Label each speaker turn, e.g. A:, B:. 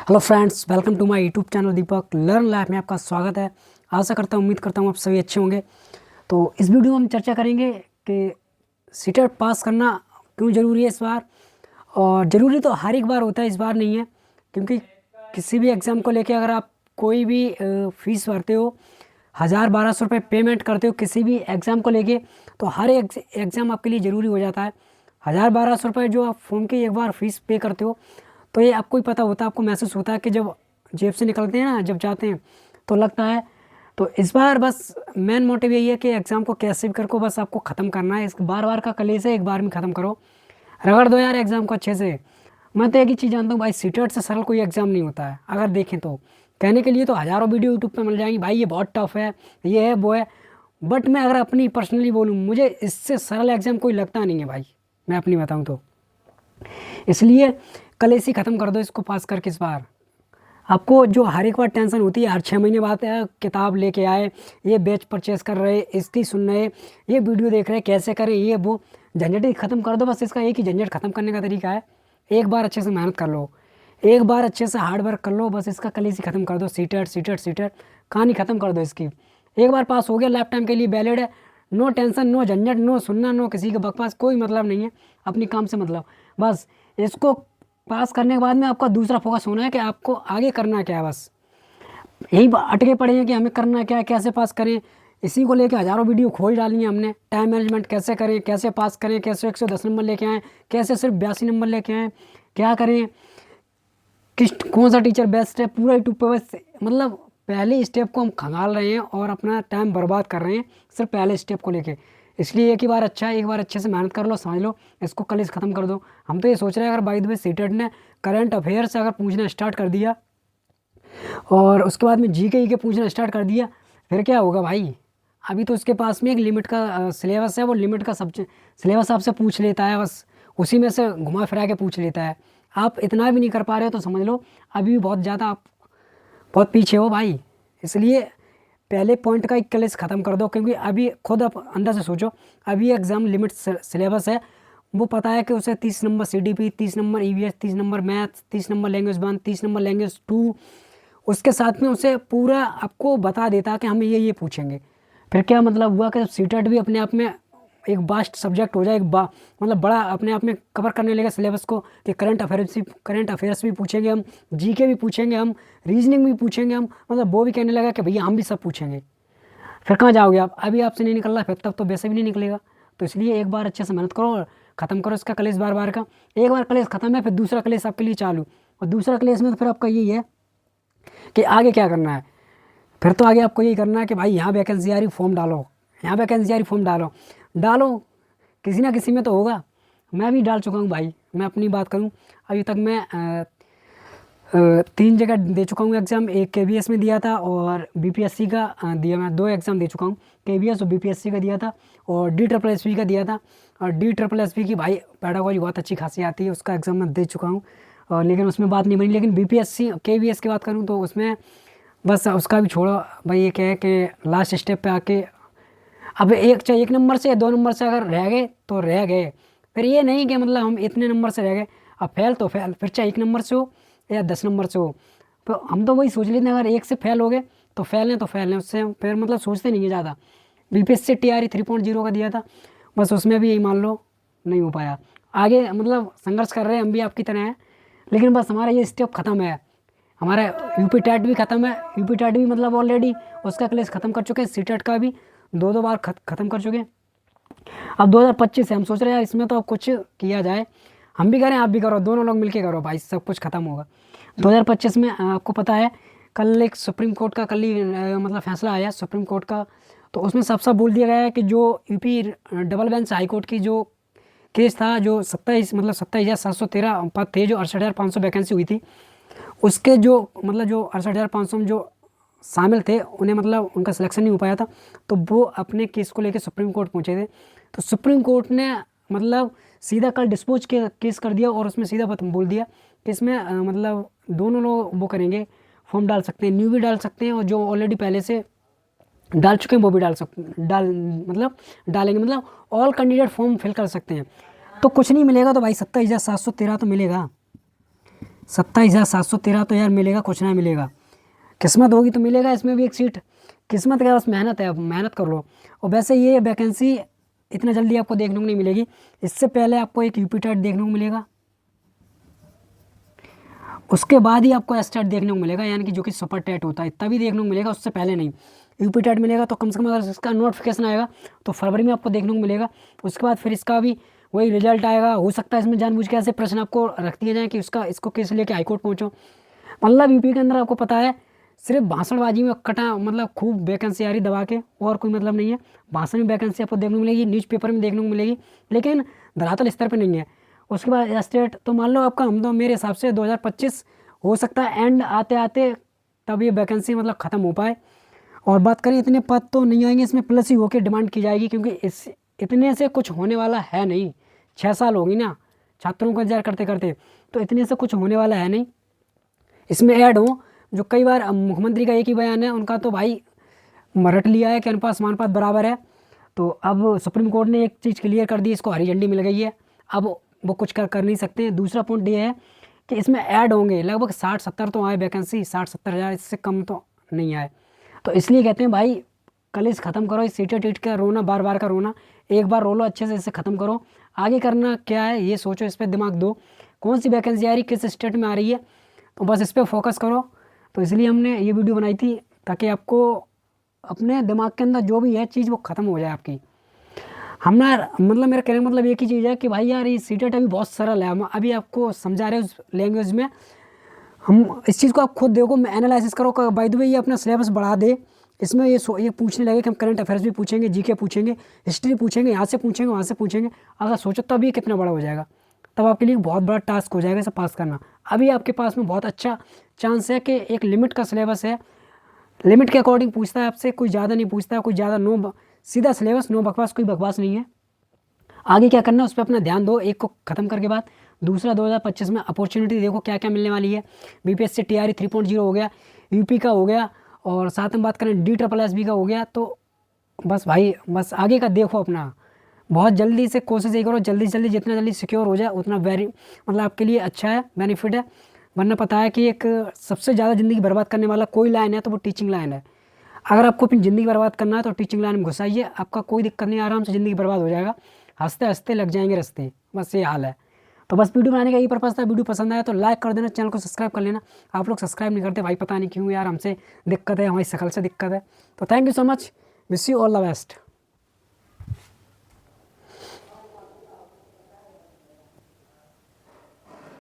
A: Hello friends, welcome to my YouTube channel Deepak learn life में आपका स्वागत है। आशा करता हूँ, उम्मीद करता हूँ आप सभी अच्छे होंगे। तो इस वीडियो में हम चर्चा करेंगे कि सीटेट पास करना क्यों ज़रूरी है इस बार। और ज़रूरी तो हर एक बार होता है, इस बार नहीं है। क्योंकि किसी भी एग्ज़ाम को लेके अगर आप कोई भी फीस भरते हो, 1000-1200 रुपये पेमेंट करते हो किसी भी एग्ज़ाम को लेके, तो हर एक एग्ज़ाम आपके लिए ज़रूरी हो जाता है। 1000-1200 रुपये जो आप फॉर्म की एक बार फीस पे करते हो, तो ये आपको ही पता होता है, आपको महसूस होता है कि जब जेब से निकलते हैं ना, जब जाते हैं तो लगता है। तो इस बार बस मेन मोटिव यही है कि एग्ज़ाम को कैसे भी करके बस आपको ख़त्म करना है। इस बार बार का कलेश है, एक बार में ख़त्म करो, रगड़ दो यार एग्ज़ाम को अच्छे से। मैं तो एक ही चीज़ जानता हूँ भाई, सीटेट से सरल कोई एग्ज़ाम नहीं होता है। अगर देखें तो कहने के लिए तो हज़ारों वीडियो यूट्यूब पे मिल जाएंगी, भाई ये बहुत टफ है, ये है वो है। बट मैं अगर अपनी पर्सनली बोलूँ, मुझे इससे सरल एग्ज़ाम कोई लगता नहीं है भाई, मैं अपनी बताऊँ तो। इसलिए कलेश ही ख़त्म कर दो इसको पास करके इस बार। आपको जो हर एक बार टेंशन होती है, हर 6 महीने बाद किताब लेके आए, ये बैच परचेस कर रहे, इसकी सुन रहे, ये वीडियो देख रहे, कैसे करें ये वो, झंझट ही ख़त्म कर दो। बस इसका एक ही झंझट ख़त्म करने का तरीका है, एक बार अच्छे से मेहनत कर लो, एक बार अच्छे से हार्ड वर्क कर लो, बस इसका कलेश ही ख़त्म कर दो। सीटेट सीटेट सीटेट कहानी ख़त्म कर दो इसकी। एक बार पास हो गया, लाइफ टाइम के लिए वैलिड है। नो टेंशन, नो झंझट, नो सुनना, नो किसी के बकवास, कोई मतलब नहीं है। अपनी काम से मतलब, बस इसको पास करने के बाद में आपका दूसरा फोकस होना है कि आपको आगे करना क्या है। बस यही अटके पड़े हैं कि हमें करना क्या है, कैसे पास करें। इसी को लेके हज़ारों वीडियो खोज डाली हैं हमने। टाइम मैनेजमेंट कैसे करें, कैसे पास करें, कैसे 110 नंबर लेके आएँ, कैसे सिर्फ 82 नंबर लेके आएँ, क्या करें, किस कौन सा टीचर बेस्ट है, पूरा यूट्यूब पे बस मतलब पहले स्टेप को हम खंगाल रहे हैं और अपना टाइम बर्बाद कर रहे हैं सिर्फ पहले स्टेप को लेके। इसलिए एक ही बार अच्छा है, एक बार अच्छे से मेहनत कर लो, समझ लो, इसको कल इस ख़त्म कर दो। हम तो ये सोच रहे हैं, अगर बाई द वे सीटेट ने करंट अफेयर से अगर पूछना स्टार्ट कर दिया और उसके बाद में जी के पूछना स्टार्ट कर दिया, फिर क्या होगा भाई। अभी तो उसके पास में एक लिमिट का सिलेबस है, वो लिमिट का सब्जेक्ट सिलेबस आपसे पूछ लेता है, बस उसी में से घुमा फिरा के पूछ लेता है। आप इतना भी नहीं कर पा रहे हो तो समझ लो अभी भी बहुत ज़्यादा आप बहुत पीछे हो भाई। इसलिए पहले पॉइंट का एक कलेश ख़त्म कर दो, क्योंकि अभी खुद आप अंदर से सोचो, अभी एग्ज़ाम लिमिट सिलेबस है, वो पता है कि उसे 30 number CDP, 30 number EVS, 30 number maths, 30 number language 1, 30 number language 2, उसके साथ में उसे पूरा आपको बता देता है कि हम ये पूछेंगे। फिर क्या मतलब हुआ कि सीटेट भी अपने आप में एक वास्ट सब्जेक्ट हो जाए, मतलब बड़ा अपने आप में कवर करने लगा सिलेबस को, कि करंट अफेयर्स भी पूछेंगे हम, जीके भी पूछेंगे हम, रीजनिंग भी पूछेंगे हम, मतलब वो भी कहने लगा कि भैया हम भी सब पूछेंगे। फिर कहाँ जाओगे आप, अभी आपसे नहीं निकल रहा, फिर तब तो वैसे भी नहीं निकलेगा। तो इसलिए एक बार अच्छे से मेहनत करो और ख़त्म करो इसका कलेश बार बार का। एक बार कलेश ख़त्म है, फिर दूसरा कलेश आपके लिए चालू। और दूसरा कलेश में तो फिर आपका यही है कि आगे क्या करना है। फिर तो आगे आपको यही करना है कि भाई यहाँ वैकेंसी आ रही, फॉर्म डालो, यहाँ वैकेंसी आ रही, फॉर्म डालो, डालो, किसी ना किसी में तो होगा। मैं भी डाल चुका हूँ भाई, मैं अपनी बात करूँ, अभी तक मैं 3 जगह दे चुका हूँ एग्ज़ाम। एक केवीएस में दिया था और बीपीएससी का दिया। मैं 2 एग्ज़ाम दे चुका हूँ, केवीएस और बीपीएससी का दिया था, और DSSB का दिया था। और DSSB की भाई पेडागोजी बहुत अच्छी खासी आती है, उसका एग्ज़ाम मैं दे चुका हूँ, और लेकिन उसमें बात नहीं बनी। लेकिन बीपीएससी केवीएस की बात करूँ तो उसमें बस उसका भी छोड़ो भाई। ये क्या है कि लास्ट स्टेप पे आके अब चाहे 1 नंबर से या 2 नंबर से अगर रह गए तो रह गए। फिर ये नहीं कि मतलब हम इतने नंबर से रह गए, अब फेल तो फेल, फिर चाहे 1 नंबर से हो या 10 नंबर से हो। तो हम तो वही सोच लेते हैं, अगर 1 से फेल हो गए तो फेल हैं तो फेल हैं, उससे फिर मतलब सोचते नहीं है ज़्यादा। बीपीएससी TRE 3.0 का दिया था, बस उसमें भी यही मान लो नहीं हो पाया। आगे मतलब संघर्ष कर रहे हैं हम भी आपकी तरह हैं, लेकिन बस हमारा ये स्टेप ख़त्म है। हमारा यूपी टेट भी ख़त्म है, यूपी टेट भी मतलब ऑलरेडी उसका क्लेश ख़त्म कर चुके हैं, सीटेट का भी 2 बार ख़त्म कर चुके हैं। अब 2025 से हम सोच रहे हैं इसमें तो अब कुछ किया जाए, हम भी करें आप भी करो, दोनों लोग मिलके करो भाई, सब कुछ ख़त्म होगा 2025 में। आपको पता है कल एक सुप्रीम कोर्ट का कल ही मतलब फैसला आया सुप्रीम कोर्ट का, तो उसमें साफ साफ बोल दिया गया है कि जो UP double bench high court की जो केस था, जो 27,713 पद थे, जो 68,500 वैकेंसी हुई थी, उसके जो मतलब जो 68,500 में जो शामिल थे, उन्हें मतलब उनका सिलेक्शन नहीं हो पाया था, तो वो अपने केस को लेकर सुप्रीम कोर्ट पहुंचे थे। तो सुप्रीम कोर्ट ने मतलब सीधा कल डिस्पोज के केस कर दिया, और उसमें सीधा बोल दिया कि इसमें मतलब दोनों लोग वो करेंगे, फॉर्म डाल सकते हैं, न्यू भी डाल सकते हैं, और जो ऑलरेडी पहले से डाल चुके हैं वो भी डालेंगे, मतलब ऑल कैंडिडेट फॉर्म फिल कर सकते हैं। तो कुछ नहीं मिलेगा तो भाई 27,713 तो मिलेगा। 27,713 तो यार मिलेगा कुछ ना मिलेगा, किस्मत होगी तो मिलेगा इसमें भी एक सीट। किस्मत क्या, बस मेहनत है, अब मेहनत कर लो। और वैसे ये वैकेंसी इतना जल्दी आपको देखने को नहीं मिलेगी, इससे पहले आपको एक यूपी टेट देखने को मिलेगा, उसके बाद ही आपको एस्टेट देखने को मिलेगा, यानी कि जो कि सुपर टेट होता है तभी देखने को मिलेगा, उससे पहले नहीं। यूपी टेट मिलेगा तो कम से कम अगर इसका नोटिफिकेशन आएगा तो फरवरी में आपको देखने को मिलेगा। उसके बाद फिर इसका भी वही रिजल्ट आएगा। हो सकता है इसमें जानबूझ के ऐसे प्रश्न आपको रख दिए जाएँ कि इसको केस लेके हाईकोर्ट पहुँचो। मतलब यूपी के अंदर आपको पता है सिर्फ भाषणबाजी में कटा, मतलब खूब वैकेंसी आ रही दबा के, और कोई मतलब नहीं है। भाषण में वैकेंसी आपको देखने को मिलेगी, न्यूज़पेपर में देखने को मिलेगी, लेकिन धरातल स्तर पर नहीं है। उसके बाद स्टेट तो मान लो आपका, हम तो मेरे हिसाब से 2025 हो सकता है एंड आते आते तब ये वैकेंसी मतलब ख़त्म हो पाए। और बात करें इतने पद तो नहीं आएंगे इसमें, प्लस ही होकर डिमांड की जाएगी, क्योंकि इस इतने से कुछ होने वाला है नहीं। 6 साल होगी ना छात्रों को इंतजार करते करते, तो इतने से कुछ होने वाला है नहीं। इसमें ऐड हो जो कई बार मुख्यमंत्री का एक ही बयान है उनका, तो भाई रट लिया है कि अनुपात समानुपात बराबर है। तो अब सुप्रीम कोर्ट ने एक चीज़ क्लियर कर दी, इसको हरी झंडी मिल गई है, अब वो कुछ कर नहीं सकते। दूसरा पॉइंट ये है कि इसमें ऐड होंगे लगभग 60-70 तो आए वैकेंसी, 60-70 हज़ार, इससे कम तो नहीं आए। तो इसलिए कहते हैं भाई कलेश ख़त्म करो, इस सीटें टीट का रोना, बार बार का रोना, एक बार रो लो अच्छे से, इसे ख़त्म करो। आगे करना क्या है ये सोचो, इस पर दिमाग दो, कौन सी वैकेंसी आ रही, किस स्टेट में आ रही है, तो बस इस पर फोकस करो। तो इसलिए हमने ये वीडियो बनाई थी ताकि आपको अपने दिमाग के अंदर जो भी है चीज़ वो ख़त्म हो जाए आपकी। हमारा मतलब मेरा कहने का मतलब एक ही चीज़ है कि भाई यार ये सीटेट अभी बहुत सरल है, हम अभी आपको समझा रहे हैं उस लैंग्वेज में। हम इस चीज़ को आप खुद देखो, एनालिसिस करो। बाय द वे ये अपना सिलेबस बढ़ा दे, इसमें ये पूछने लगे कि हम करंट अफेयर्स भी पूछेंगे, जीके पूछेंगे, हिस्ट्री पूछेंगे, यहाँ से पूछेंगे, वहाँ से पूछेंगे। अगर सोचो तब ये कितना बड़ा हो जाएगा, तब आपके लिए बहुत बड़ा टास्क हो जाएगा इसे पास करना। अभी आपके पास में बहुत अच्छा चांस है कि एक लिमिट का सिलेबस है, लिमिट के अकॉर्डिंग पूछता है आपसे, कोई ज़्यादा नहीं पूछता है, कोई ज़्यादा सीधा सिलेबस, नो बकवास, कोई बकवास नहीं है। आगे क्या करना है उस पर अपना ध्यान दो, एक को ख़त्म करके बाद। दूसरा 2025 में अपॉर्चुनिटी देखो क्या क्या मिलने वाली है। बीपीएससी टीआरई 3.0 हो गया, यूपी का हो गया, और साथ में बात करें DSSB का हो गया। तो बस भाई बस आगे का देखो अपना, बहुत जल्दी से कोशिश यही करो, जल्दी से जल्दी जितना जल्दी सिक्योर हो जाए उतना मतलब आपके लिए अच्छा है, बेनिफिट है। वरना पता है कि एक सबसे ज़्यादा ज़िंदगी बर्बाद करने वाला कोई लाइन है तो वो टीचिंग लाइन है। अगर आपको अपनी ज़िंदगी बर्बाद करना है तो टीचिंग लाइन में घुसाइए, आपका कोई दिक्कत नहीं, आराम से ज़िंदगी बर्बाद हो जाएगा, हंसते हंसते लग जाएंगे रास्ते, बस ये हाल है। तो बस वीडियो बनाने का यही पर्पज़ था। वीडियो पसंद आया तो लाइक कर देना, चैनल को सब्सक्राइब कर लेना। आप लोग सब्सक्राइब नहीं करते भाई, पता नहीं क्यों यार, हमसे दिक्कत है, हमारी शकल से दिक्कत है। तो thank you so much, wish you all the best.